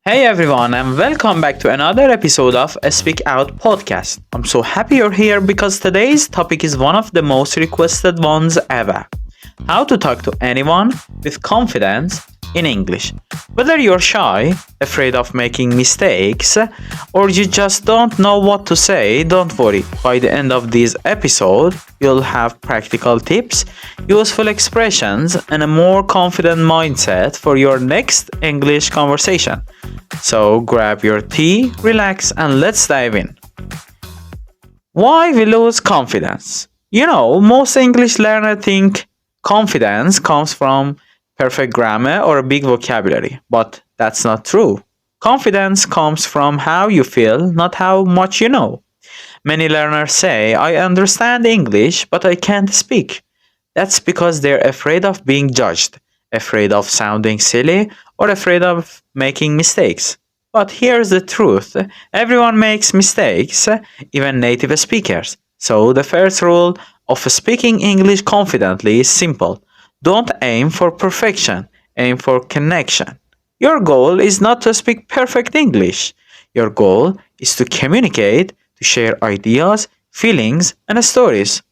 Hey everyone, and welcome back to another episode of a Speak Out podcast. I'm so happy you're here because today's topic is one of the most requested ones ever. How to talk to anyone with confidence in English. Whether you're shy, afraid of making mistakes, or you just don't know what to say, don't worry. By the end of this episode, you'll have practical tips, useful expressions, and a more confident mindset for your next English conversation. So grab your tea, relax, and let's dive in. Why we lose confidence? Most English learners think confidence comes from perfect grammar or a big vocabulary, but that's not true. Confidence comes from how you feel, not how much you know. Many learners say, I understand English, but I can't speak. That's because they're afraid of being judged, afraid of sounding silly, or afraid of making mistakes. But here's the truth everyone makes mistakes, even native speakers. So the first rule of speaking English confidently is simple. Don't aim for perfection, aim for connection. Your goal is not to speak perfect English. Your goal is to communicate, to share ideas, feelings, and stories.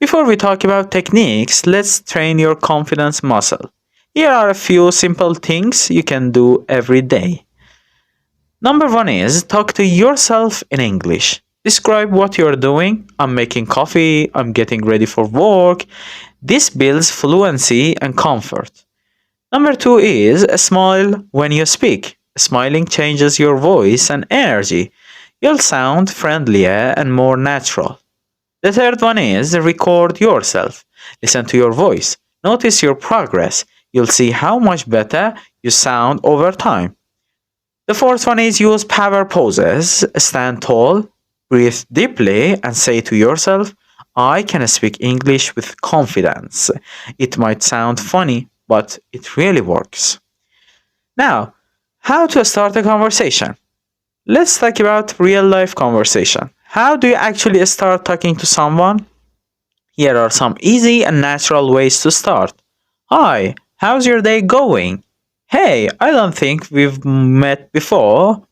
Before we talk about techniques, let's train your confidence muscle. Here are a few simple things you can do every day. Number one is talk to yourself in English. Describe what you're doing. I'm making coffee. I'm getting ready for work. This builds fluency and comfort. Number two is smile when you speak. Smiling changes your voice and energy. You'll sound friendlier and more natural. The third one is record yourself. Listen to your voice. Notice your progress. You'll see how much better you sound over time. The fourth one is use power poses. Stand tall, breathe deeply, and say to yourself, I can speak English with confidence. It might sound funny, but it really works. Now, how to start a conversation? Let's talk about real life conversation. How do you actually start talking to someone? Here are some easy and natural ways to start. Hi, how's your day going? Hey, I don't think we've met before.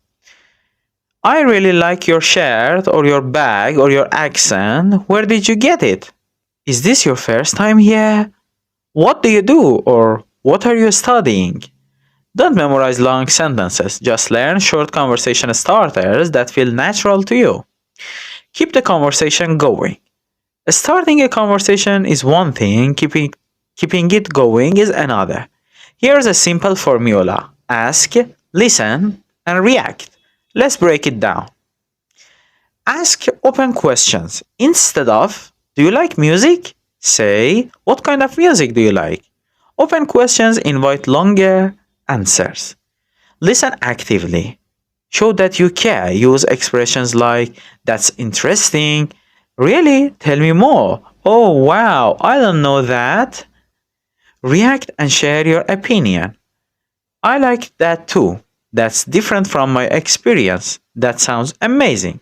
I really like your shirt or your bag or your accent. Where did you get it? Is this your first time here? What do you do or what are you studying? Don't memorize long sentences, just learn short conversation starters that feel natural to you. Keep the conversation going. Starting a conversation is one thing, keeping it going is another. Here's a simple formula. Ask, listen, and react. Let's break it down. Ask open questions. Instead of, do you like music? Say, what kind of music do you like? Open questions invite longer answers. Listen actively. Show that you care. Use expressions like, that's interesting. Really? Tell me more. Oh wow, I don't know that. React and share your opinion. I like that too. That's different from my experience. That sounds amazing.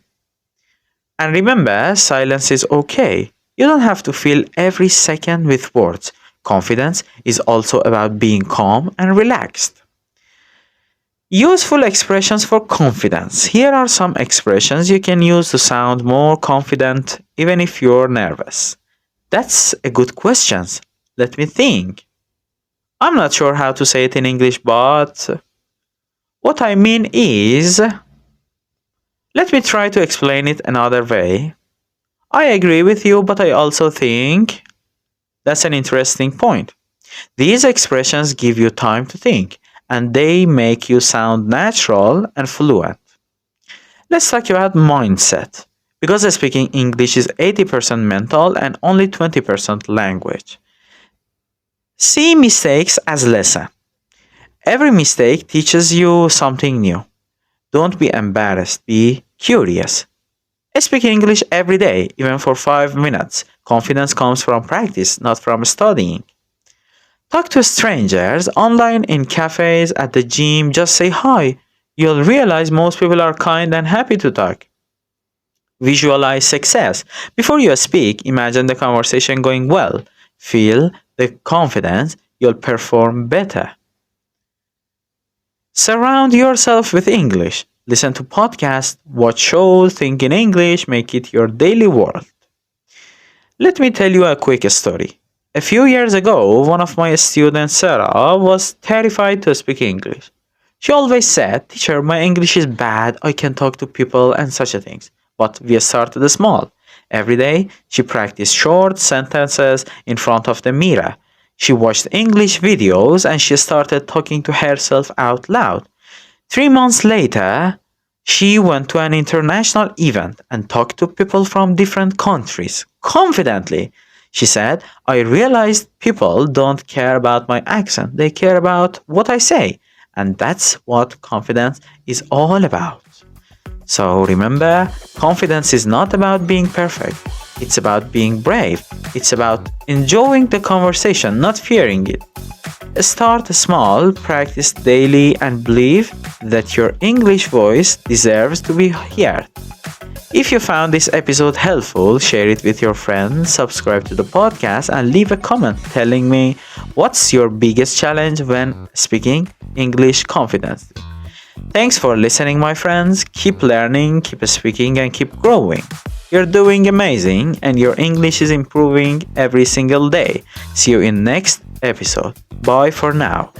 And remember, silence is okay. You don't have to fill every second with words. Confidence is also about being calm and relaxed. Useful expressions for confidence. Here are some expressions you can use to sound more confident even if you're nervous. That's a good question. Let me think. I'm not sure how to say it in English, but what I mean is, let me try to explain it another way. I agree with you, but I also think that's an interesting point. These expressions give you time to think, and they make you sound natural and fluent. Let's talk about mindset, because speaking English is 80% mental and only 20% language. See mistakes as lesson. Every mistake teaches you something new. Don't be embarrassed, be curious. Speak English every day, even for 5 minutes. Confidence comes from practice, not from studying. Talk to strangers, online, in cafes, at the gym, just say hi. You'll realize most people are kind and happy to talk. Visualize success. Before you speak, imagine the conversation going well. Feel the confidence, you'll perform better. Surround yourself with English. Listen to podcasts, watch shows, think in English, make it your daily world. Let me tell you a quick story. A few years ago, one of my students, Sarah, was terrified to speak English. She always said, "Teacher, my English is bad, I can talk to people and such a things." But we started small. Every day, she practiced short sentences in front of the mirror. She watched English videos and she started talking to herself out loud. 3 months later, she went to an international event and talked to people from different countries confidently. She said, "I realized people don't care about my accent, they care about what I say." And that's what confidence is all about. So remember, confidence is not about being perfect. It's about being brave. It's about enjoying the conversation, not fearing it. Start small, practice daily, and believe that your English voice deserves to be heard. If you found this episode helpful, share it with your friends, subscribe to the podcast, and leave a comment telling me what's your biggest challenge when speaking English confidently. Thanks for listening, my friends. Keep learning, keep speaking, and keep growing. You're doing amazing, and your English is improving every single day. See you in next episode. Bye for now.